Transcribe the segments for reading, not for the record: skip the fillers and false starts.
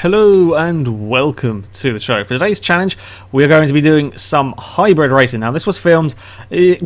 Hello and welcome to the show. For today's challenge, we are going to be doing some hybrid racing. Now, this was filmed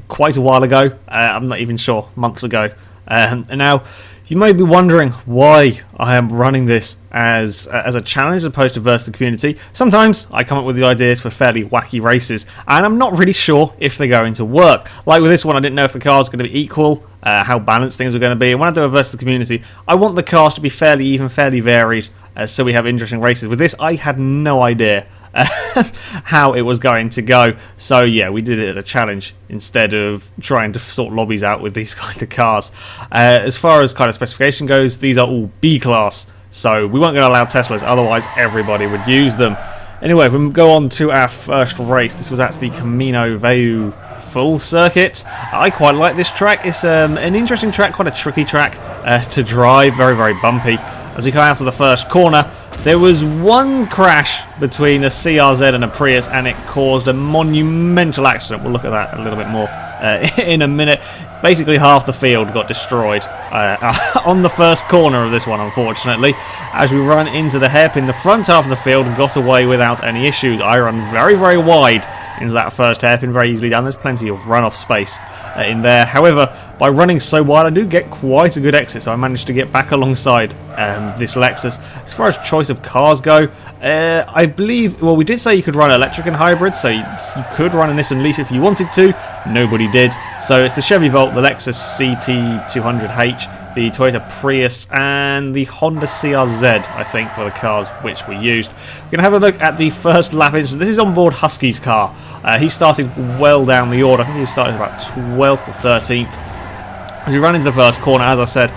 quite a while ago. I'm not even sure, months ago. And now, you may be wondering why I am running this as a challenge as opposed to versus the community. Sometimes I come up with the ideas for fairly wacky races, and I'm not really sure if they're going to work. Like with this one, I didn't know if the cars were going to be equal, how balanced things were going to be. And when I do a versus the community, I want the cars to be fairly even, fairly varied, so we have interesting races. With this, I had no idea how it was going to go. So yeah, we did it as a challenge instead of trying to sort lobbies out with these kind of cars. As far as kind of specification goes, these are all B class, so we weren't going to allow Teslas, otherwise everybody would use them. Anyway, we go on to our first race. This was at the Camino Viejo full circuit. I quite like this track. It's an interesting track, quite a tricky track to drive, very, very bumpy. As we come out of the first corner, there was one crash between a CRZ and a Prius, and it caused a monumental accident. We'll look at that a little bit more in a minute. Basically, half the field got destroyed on the first corner of this one, unfortunately. As we run into the hairpin, the front half of the field got away without any issues. I run very, very wide into that first hairpin, very easily done. There's plenty of runoff space in there. However, by running so wide, I do get quite a good exit, so I managed to get back alongside this Lexus. As far as choice of cars go, I believe, well, we did say you could run electric and hybrid, so you could run a Nissan Leaf if you wanted to. Nobody did. So it's the Chevy Volt, the Lexus CT200H, the Toyota Prius, and the Honda CRZ, I think, were the cars which we used. We're going to have a look at the first lap incident. This is on board Husky's car. He started well down the order. I think he started about 12th or 13th. As we run into the first corner, as I said,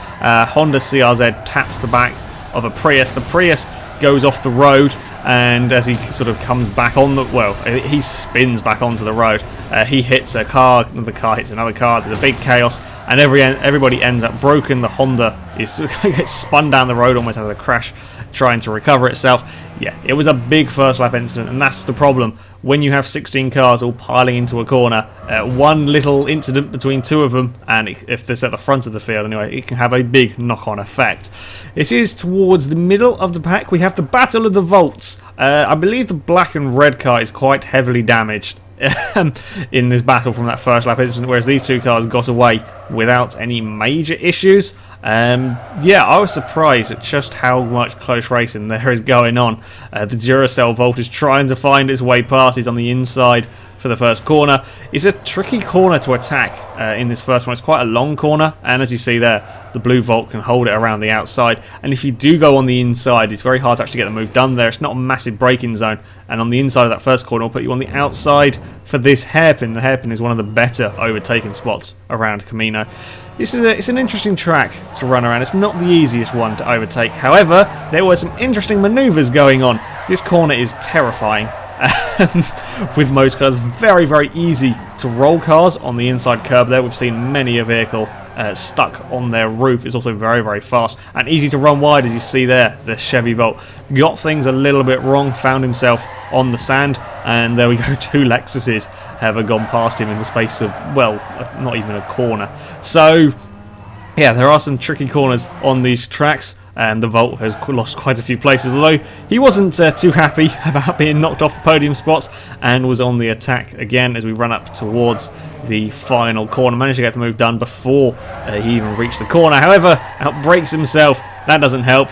Honda CRZ taps the back of a Prius. The Prius goes off the road, and as he sort of comes back on the, well, he spins back onto the road. He hits a car, the car hits another car. There's a big chaos, and everybody ends up broken. The Honda gets spun down the road, almost has a crash, trying to recover itself. Yeah, it was a big first lap incident, and that's the problem. When you have 16 cars all piling into a corner, one little incident between two of them, and if this at the front of the field anyway, it can have a big knock-on effect. This is towards the middle of the pack. We have the Battle of the Volts. I believe the black and red car is quite heavily damaged in this battle from that first lap incident, whereas these two cars got away without any major issues. Yeah, I was surprised at just how much close racing there is going on. The Duracell Volt is trying to find its way past. He's on the inside for the first corner. It's a tricky corner to attack in this first one. It's quite a long corner, and as you see there, the blue Volt can hold it around the outside. And if you do go on the inside, it's very hard to actually get the move done there. It's not a massive braking zone, and on the inside of that first corner, will put you on the outside for this hairpin. The hairpin is one of the better overtaking spots around Camino. It's an interesting track to run around. It's not the easiest one to overtake. However, there were some interesting manoeuvres going on. This corner is terrifying. With most cars, very, very easy to roll cars on the inside curb there. We've seen many a vehicle stuck on their roof. It's also very, very fast and easy to run wide, as you see there. The Chevy Volt got things a little bit wrong, found himself on the sand, and there we go, two Lexuses have gone past him in the space of, well, not even a corner. So yeah, there are some tricky corners on these tracks, and the Volt has lost quite a few places, although he wasn't too happy about being knocked off the podium spots and was on the attack again as we run up towards the final corner. Managed to get the move done before he even reached the corner. However, outbrakes himself. That doesn't help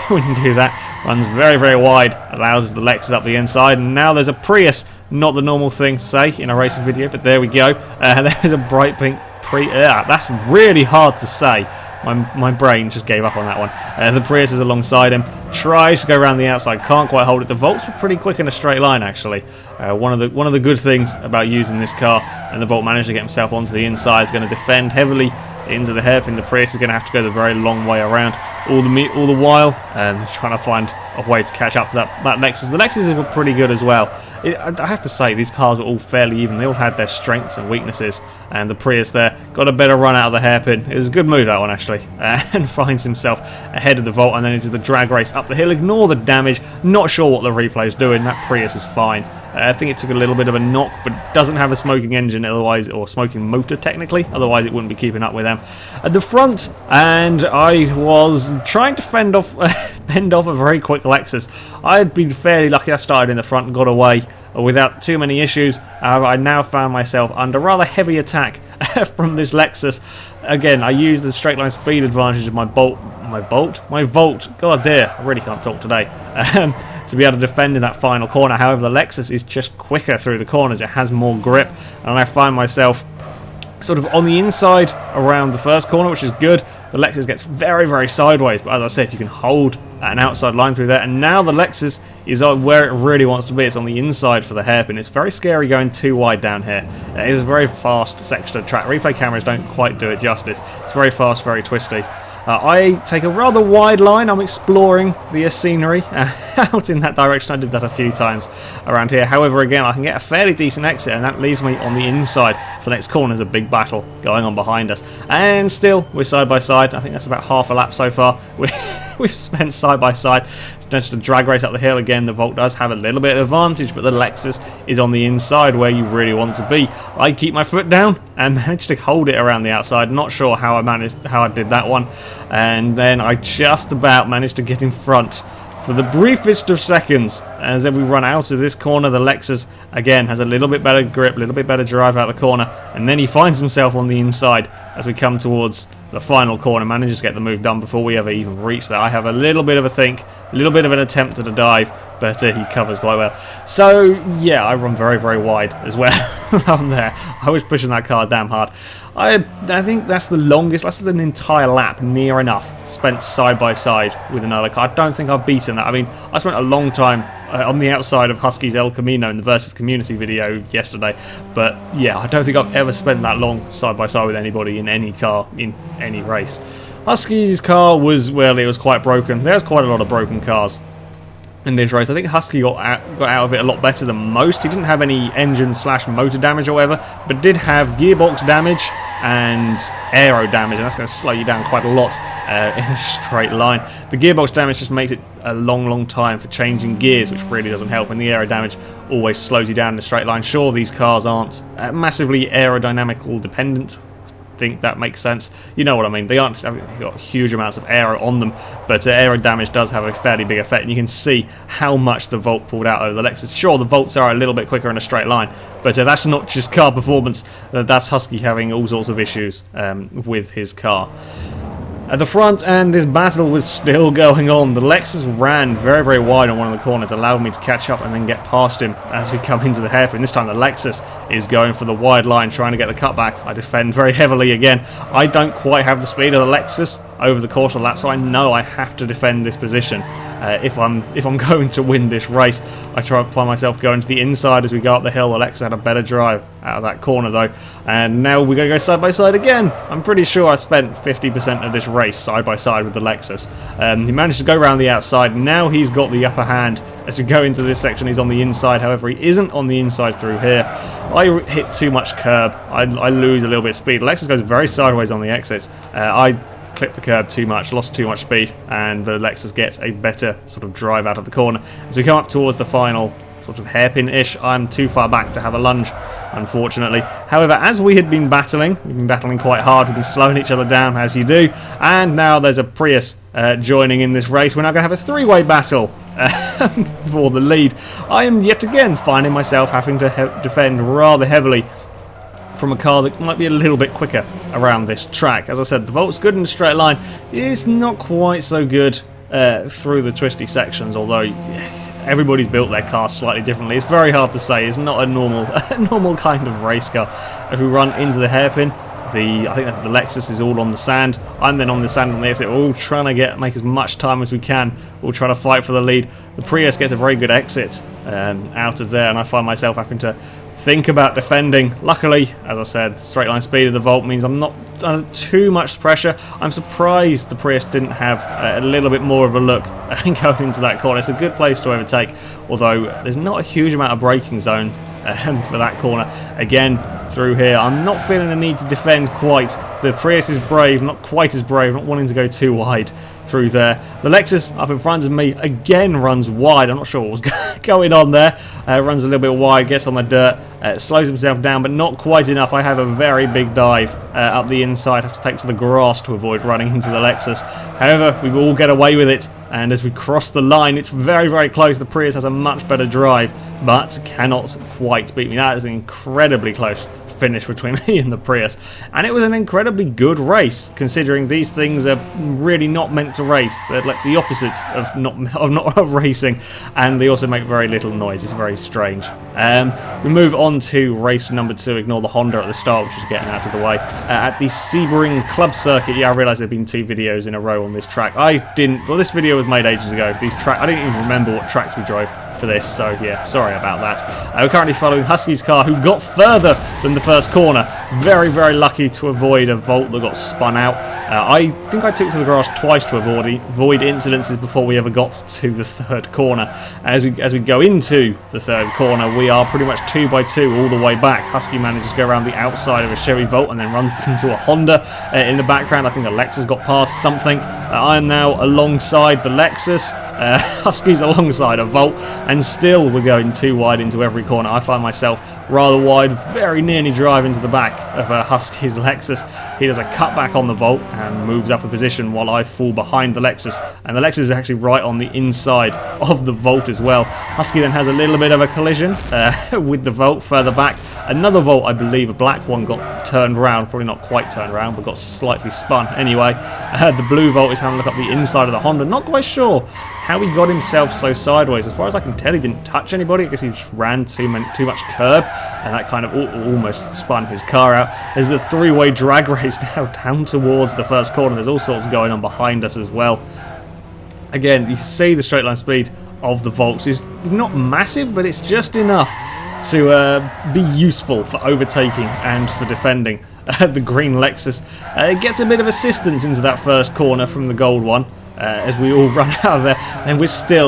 when you do that. Runs very, very wide, allows the Lexus up the inside, and now there's a Prius. Not the normal thing to say in a racing video, but there we go. There's a bright pink Prius. That's really hard to say. My brain just gave up on that one. The Prius is alongside him, tries to go around the outside, can't quite hold it. The Volts were pretty quick in a straight line, actually. One of the good things about using this car, and the Volt managed to get himself onto the inside. Is going to defend heavily into the hairpin. The Prius is going to have to go the very long way around all the while, and trying to find a way to catch up to that Lexus. The Lexus were pretty good as well. I have to say, these cars were all fairly even. They all had their strengths and weaknesses, and the Prius there got a better run out of the hairpin. It was a good move, that one, actually, and finds himself ahead of the Volt and then into the drag race up the hill. Ignore the damage. Not sure what the replay is doing. That Prius is fine. I think it took a little bit of a knock, but doesn't have a smoking engine otherwise, or smoking motor technically, otherwise it wouldn't be keeping up with them. At the front, and I was trying to fend off a very quick Lexus. I had been fairly lucky. I started in the front and got away without too many issues. I now found myself under rather heavy attack from this Lexus. Again, I used the straight line speed advantage of my Volt. God dear, I really can't talk today. To be able to defend in that final corner. However, the Lexus is just quicker through the corners. It has more grip, and I find myself sort of on the inside around the first corner, which is good. The Lexus gets very, very sideways, but as I said, you can hold an outside line through there, and now the Lexus is where it really wants to be. It's on the inside for the hairpin. It's very scary going too wide down here. It is a very fast section of track. Replay cameras don't quite do it justice. It's very fast, very twisty. I take a rather wide line. I'm exploring the scenery out in that direction. I did that a few times around here. However, again, I can get a fairly decent exit, and that leaves me on the inside for the next corner. There's a big battle going on behind us. And still, we're side by side. I think that's about half a lap so far. We've spent side by side. It's just a drag race up the hill again. The Volt does have a little bit of advantage, but the Lexus is on the inside where you really want to be. I keep my foot down and managed to hold it around the outside. Not sure how I did that one. And then I just about managed to get in front for the briefest of seconds. As then we run out of this corner, the Lexus again has a little bit better grip, a little bit better drive out the corner, and then he finds himself on the inside as we come towards the final corner. Manages to get the move done before we ever even reach that. I have a little bit of a think, a little bit of an attempt at a dive, but he covers quite well. So yeah, I run very, very wide as well on there. I was pushing that car damn hard. I think that's the longest, that's an entire lap, near enough, spent side by side with another car. I don't think I've beaten that. I mean, I spent a long time on the outside of Husky's El Camino in the Versus Community video yesterday, but yeah, I don't think I've ever spent that long side by side with anybody in any car, in any race. Husky's car was, well, it was quite broken. There's quite a lot of broken cars in this race. I think Husky got out of it a lot better than most. He didn't have any engine / motor damage or whatever, but did have gearbox damage and aero damage, and that's going to slow you down quite a lot in a straight line. The gearbox damage just makes it a long time for changing gears, which really doesn't help, and the aero damage always slows you down in a straight line. Sure, these cars aren't massively aerodynamical dependent. Think that makes sense. You know what I mean. They aren't got huge amounts of aero on them, but aero damage does have a fairly big effect, and you can see how much the Volt pulled out over the Lexus. Sure, the Volts are a little bit quicker in a straight line, but that's not just car performance. That's Husky having all sorts of issues with his car. At the front, and this battle was still going on. The Lexus ran very, very wide on one of the corners, allowed me to catch up and then get past him as we come into the hairpin. This time the Lexus is going for the wide line, trying to get the cutback. I defend very heavily again. I don't quite have the speed of the Lexus over the course of the lap, so I know I have to defend this position. If I'm going to win this race, I try to find myself going to the inside as we go up the hill. The Lexus had a better drive out of that corner though, and now we're going to go side by side again. I'm pretty sure I spent 50% of this race side by side with the Lexus. He managed to go around the outside. Now he's got the upper hand as we go into this section. He's on the inside, however he isn't on the inside through here. I hit too much curb. I lose a little bit of speed. The Lexus goes very sideways on the exit. I clipped the curb too much, lost too much speed, and the Lexus gets a better sort of drive out of the corner. As we come up towards the final sort of hairpin-ish, I'm too far back to have a lunge, unfortunately. However, as we had been battling, we've been battling quite hard, we've been slowing each other down, as you do, and now there's a Prius joining in this race. We're now going to have a three-way battle for the lead. I am yet again finding myself having to defend rather heavily from a car that might be a little bit quicker around this track. As I said, the Volt's good in the straight line. It's not quite so good through the twisty sections, although everybody's built their car slightly differently. It's very hard to say. It's not a normal kind of race car. As we run into the hairpin, I think the Lexus is all on the sand. I'm then on the sand on the exit. We're all trying to make as much time as we can. We'll try to fight for the lead. The Prius gets a very good exit out of there, and I find myself having to think about defending. Luckily, as I said, straight line speed of the Volt means I'm not under too much pressure. I'm surprised the Prius didn't have a little bit more of a look going into that corner. It's a good place to overtake, although there's not a huge amount of braking zone for that corner. Again, through here. I'm not feeling the need to defend quite. The Prius is brave, not quite as brave, not wanting to go too wide through there. The Lexus up in front of me again runs wide. I'm not sure what was going on there. Runs a little bit wide, gets on the dirt, slows himself down, but not quite enough. I have a very big dive up the inside. Have to take to the grass to avoid running into the Lexus. However, we will get away with it. And as we cross the line, it's very, very close. The Prius has a much better drive, but cannot quite beat me. That is an incredibly close finish between me and the Prius, and it was an incredibly good race considering these things are really not meant to race. They're like the opposite of not racing, and they also make very little noise. It's very strange. We move on to race number 2. Ignore the Honda at the start, which is getting out of the way. At the Sebring Club Circuit. Yeah, I realise there have been 2 videos in a row on this track. Well, this video was made ages ago. I didn't even remember what tracks we drove for this, so yeah, sorry about that. We're currently following Husky's car, who got further than the first corner. Very, very lucky to avoid a vault that got spun out. I think I took to the grass twice to avoid incidences before we ever got to the 3rd corner. As we go into the 3rd corner, we are pretty much 2 by 2 all the way back. Husky manages to go around the outside of a Chevy Volt and then runs into a Honda in the background. I think the Lexus got past something. I am now alongside the Lexus. Husky's alongside a Volt, and still we're going too wide into every corner. I find myself rather wide, very nearly drive into the back of Husky's Lexus. He does a cutback on the Volt and moves up a position while I fall behind the Lexus, and the Lexus is actually right on the inside of the Volt as well. Husky then has a little bit of a collision with the Volt further back. Another Volt, I believe, a black one, got turned around, probably not quite turned around, but got slightly spun. Anyway, the blue Volt is having a look up the inside of the Honda. Not quite sure how he got himself so sideways. As far as I can tell, he didn't touch anybody. I guess he just ran too much curb, and that kind of almost spun his car out. There's a 3-way drag race now down towards the 1st corner. There's all sorts going on behind us as well. Again, you see the straight line speed of the Volks is not massive, but it's just enough to be useful for overtaking and for defending. The green Lexus gets a bit of assistance into that 1st corner from the gold one. As we all run out of there, and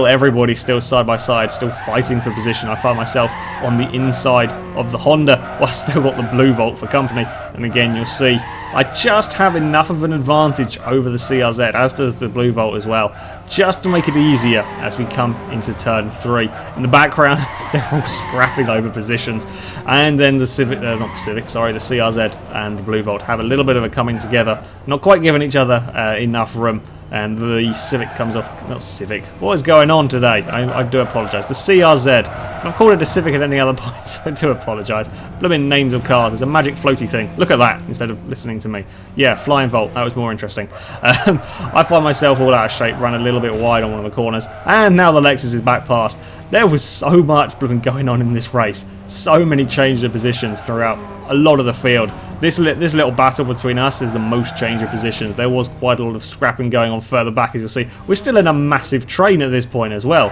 everybody still side by side, still fighting for position. I find myself on the inside of the Honda, while I still got the blue Volt for company. And again, you'll see I just have enough of an advantage over the CRZ, as does the blue Volt as well, just to make it easier as we come into turn 3. In the background, they're all scrapping over positions, and then the CRZ and the blue Volt have a little bit of a coming together, not quite giving each other enough room. And the Civic comes off. Not Civic. What is going on today? I do apologise. The CRZ. If I've called it a Civic at any other point, I do apologise. Blooming names of cars. It's a magic floaty thing. Look at that instead of listening to me. Yeah, Flying Volt. That was more interesting. I find myself all out of shape, run a little bit wide on one of the corners, and now the Lexus is back past. There was so much going on in this race. So many changes of positions throughout a lot of the field. This little battle between us is the most change of positions. There was quite a lot of scrapping going on further back, as you'll see. We're still in a massive train at this point as well,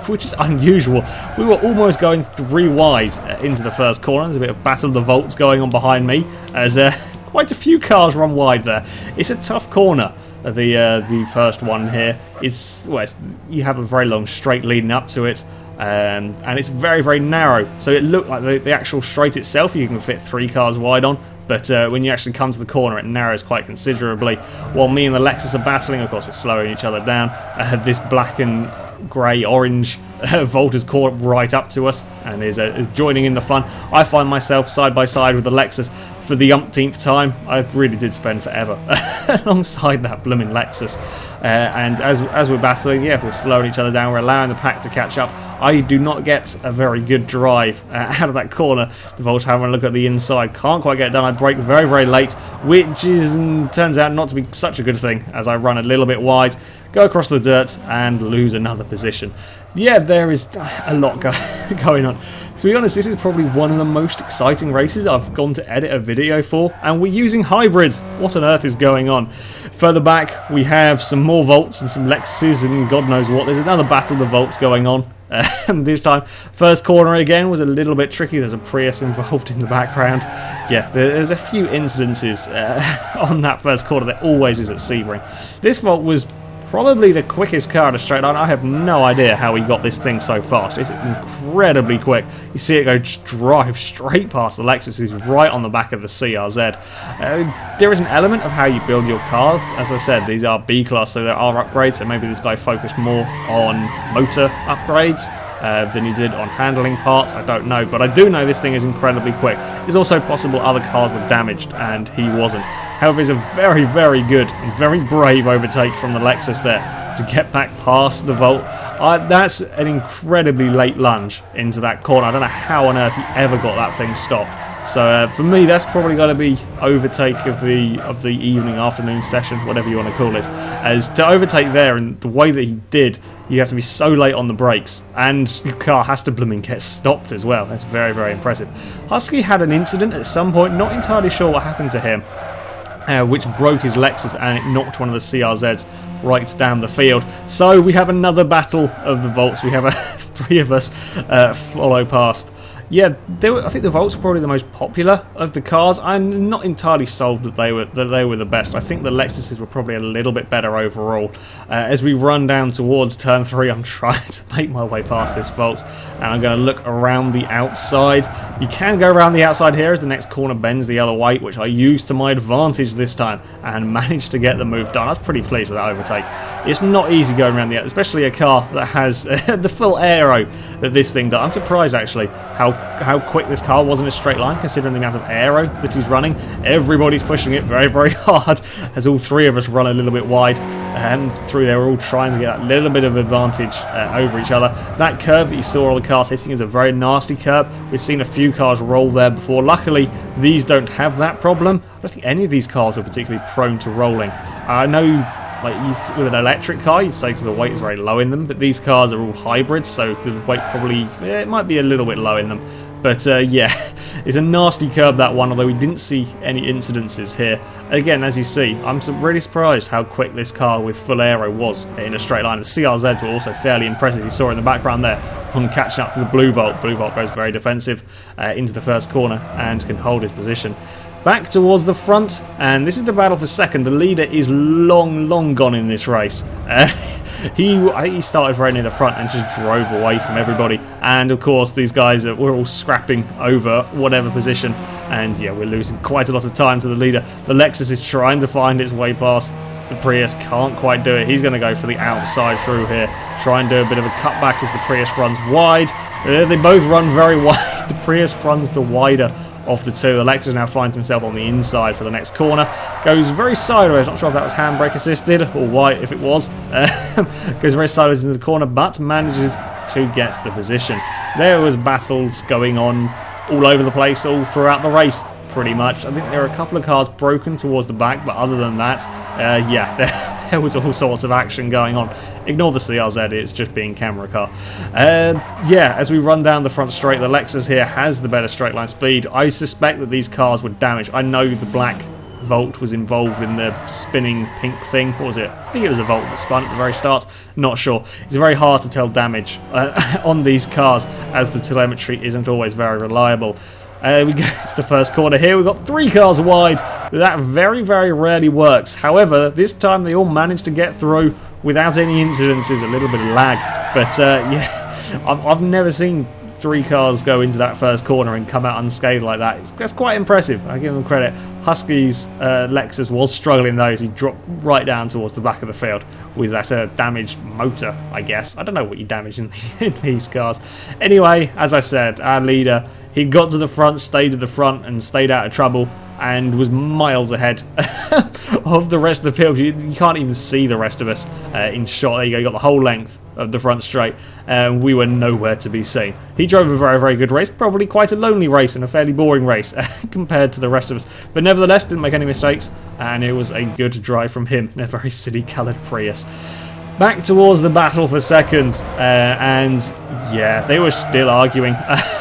which is unusual. We were almost going 3 wide into the 1st corner. There's a bit of battle of the Volts going on behind me, as quite a few cars run wide there. It's a tough corner. The first one here is, well, you have a very long straight leading up to it. And it's very, very narrow, so it looked like the actual straight itself you can fit 3 cars wide on, but when you actually come to the corner it narrows quite considerably. While me and the Lexus are battling, of course we're slowing each other down. This black and grey orange Volt has caught right up to us and is joining in the fun. I find myself side by side with the Lexus for the umpteenth time. I really did spend forever alongside that blooming Lexus. And as we're battling, yeah, we're slowing each other down, we're allowing the pack to catch up. I do not get a very good drive out of that corner. The Volt's having a look at the inside, can't quite get it done. I brake very, very late, which turns out not to be such a good thing, as I run a little bit wide, go across the dirt and lose another position. Yeah, there is a lot going on. To be honest, this is probably one of the most exciting races I've gone to edit a video for, and we're using hybrids. What on earth is going on? Further back, we have some more Volts and some Lexuses and God knows what. There's another battle of the Volts going on. This time, 1st corner again was a little bit tricky. There's a Prius involved in the background. Yeah, there's a few incidences on that 1st corner. There always is at Sebring. This Volt was probably the quickest car in a straight line. I have no idea how he got this thing so fast. It's incredibly quick. You see it go drive straight past the Lexus, who's right on the back of the CRZ. There is an element of how you build your cars. As I said, these are B-class, so there are upgrades, so maybe this guy focused more on motor upgrades than he did on handling parts. I don't know, but I do know this thing is incredibly quick. It's also possible other cars were damaged and he wasn't. However, it's a very, very good and very brave overtake from the Lexus there to get back past the Volt. That's an incredibly late lunge into that corner. I don't know how on earth he ever got that thing stopped. So for me, that's probably going to be overtake of the evening, afternoon session, whatever you want to call it. As to overtake there and the way that he did, you have to be so late on the brakes, and your car has to blooming get stopped as well. That's very, very impressive. Husky had an incident at some point, not entirely sure what happened to him, which broke his Lexus and it knocked one of the CRZs right down the field. So we have another battle of the Volts. We have three of us follow past. Yeah, I think the Volts were probably the most popular of the cars. I'm not entirely sold that they were the best. I think the Lexuses were probably a little bit better overall. As we run down towards turn 3, I'm trying to make my way past this Volts, and I'm going to look around the outside. You can go around the outside here as the next corner bends the other way, which I used to my advantage this time and managed to get the move done. I was pretty pleased with that overtake. It's not easy going around the outside, especially a car that has the full aero that this thing does. I'm surprised actually how quick this car was in a straight line, considering the amount of aero that he's running. Everybody's pushing it very, very hard, as all three of us run a little bit wide, and through there we're all trying to get that little bit of advantage over each other. That curve that you saw all the cars hitting is a very nasty curve. We've seen a few cars roll there before. Luckily, these don't have that problem. I don't think any of these cars are particularly prone to rolling. I know, like with an electric car, you'd say because the weight is very low in them, but these cars are all hybrids, so the weight probably, it might be a little bit low in them. But yeah, it's a nasty curb, that one, although we didn't see any incidences here. Again, as you see, I'm really surprised how quick this car with full aero was in a straight line. The CRZs were also fairly impressive. You saw in the background there, on catching up to the Blue Volt. Blue Volt goes very defensive into the first corner and can hold his position. Back towards the front, and this is the battle for second. The leader is long gone in this race. He started very near the front and just drove away from everybody. And of course, these guys were all scrapping over whatever position. And yeah, we're losing quite a lot of time to the leader. The Lexus is trying to find its way past the Prius, can't quite do it. He's going to go for the outside through here, try and do a bit of a cutback as the Prius runs wide. They both run very wide. The Prius runs the wider of the two. The Lexus now finds himself on the inside for the next corner. Goes very sideways. Not sure if that was handbrake assisted or why, if it was. Goes very sideways into the corner, but manages to get the position. There was battles going on all over the place, all throughout the race, pretty much. I think there are a couple of cars broken towards the back, but other than that, yeah, there was all sorts of action going on. Ignore the CRZ, it's just being camera car. Yeah, as we run down the front straight, the Lexus here has the better straight line speed. I suspect that these cars were damaged. I know the black Volt was involved in the spinning pink thing. What was it? I think it was a Volt that spun at the very start. Not sure. It's very hard to tell damage on these cars, as the telemetry isn't always very reliable. We go to the first corner here. We've got 3 cars wide. That very, very rarely works. However, this time they all managed to get through without any incidences. A little bit of lag. But yeah, I've never seen 3 cars go into that first corner and come out unscathed like that. That's quite impressive. I give them credit. Husky's Lexus was struggling though, as he dropped right down towards the back of the field with that damaged motor, I guess. I don't know what you damage in these cars. Anyway, as I said, our leader, he got to the front, stayed at the front and stayed out of trouble and was miles ahead of the rest of the field. You can't even see the rest of us in shot. There you go, you got the whole length of the front straight, and we were nowhere to be seen. He drove a very, very good race, probably quite a lonely race and a fairly boring race compared to the rest of us, but nevertheless didn't make any mistakes, and it was a good drive from him in a very city coloured Prius. Back towards the battle for second, and yeah, they were still arguing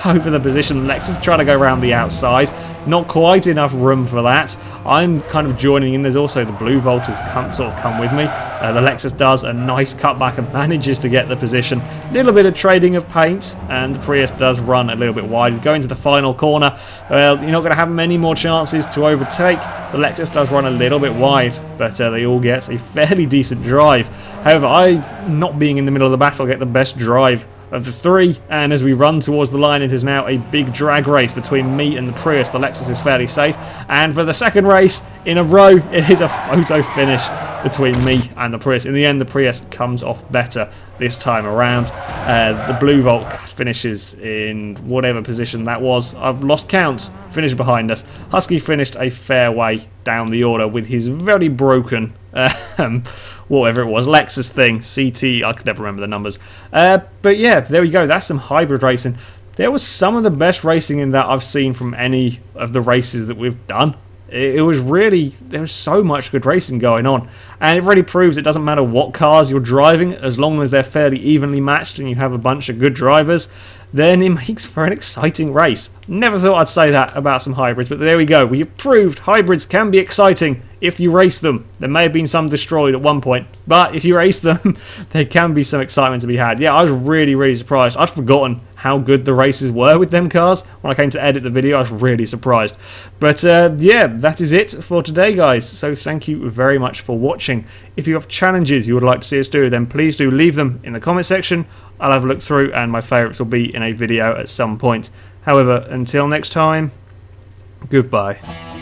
over the position. Lexus trying to go around the outside. not quite enough room for that. I'm kind of joining in. There's also the Blue Volters sort of come with me. The Lexus does a nice cutback and manages to get the position. A little bit of trading of paint, and the Prius does run a little bit wide. Going to the final corner, well, you're not going to have many more chances to overtake. The Lexus does run a little bit wide, but they all get a fairly decent drive. However, I, not being in the middle of the battle, get the best drive of the three, and as we run towards the line, it is now a big drag race between me and the Prius. The Lexus is fairly safe, and for the second race in a row, it is a photo finish between me and the Prius. In the end, the Prius comes off better this time around. The Blue Volt finishes in whatever position that was. I've lost count. Finished behind us. Husky finished a fair way down the order with his very broken whatever it was, Lexus thing, CT, I could never remember the numbers. But yeah, there we go, that's some hybrid racing. There was some of the best racing in that I've seen from any of the races that we've done. It was really, there was so much good racing going on. And it really proves it doesn't matter what cars you're driving, as long as they're fairly evenly matched and you have a bunch of good drivers, then it makes for an exciting race. Never thought I'd say that about some hybrids, but there we go. We proved hybrids can be exciting if you race them. There may have been some destroyed at one point, but if you race them, there can be some excitement to be had. Yeah, I was really, really surprised. I'd forgotten how good the races were with them cars. When I came to edit the video, I was really surprised. But yeah, that is it for today, guys. So thank you very much for watching. If you have challenges you would like to see us do, then please do leave them in the comment section. I'll have a look through, and my favourites will be in a video at some point. However, until next time, goodbye.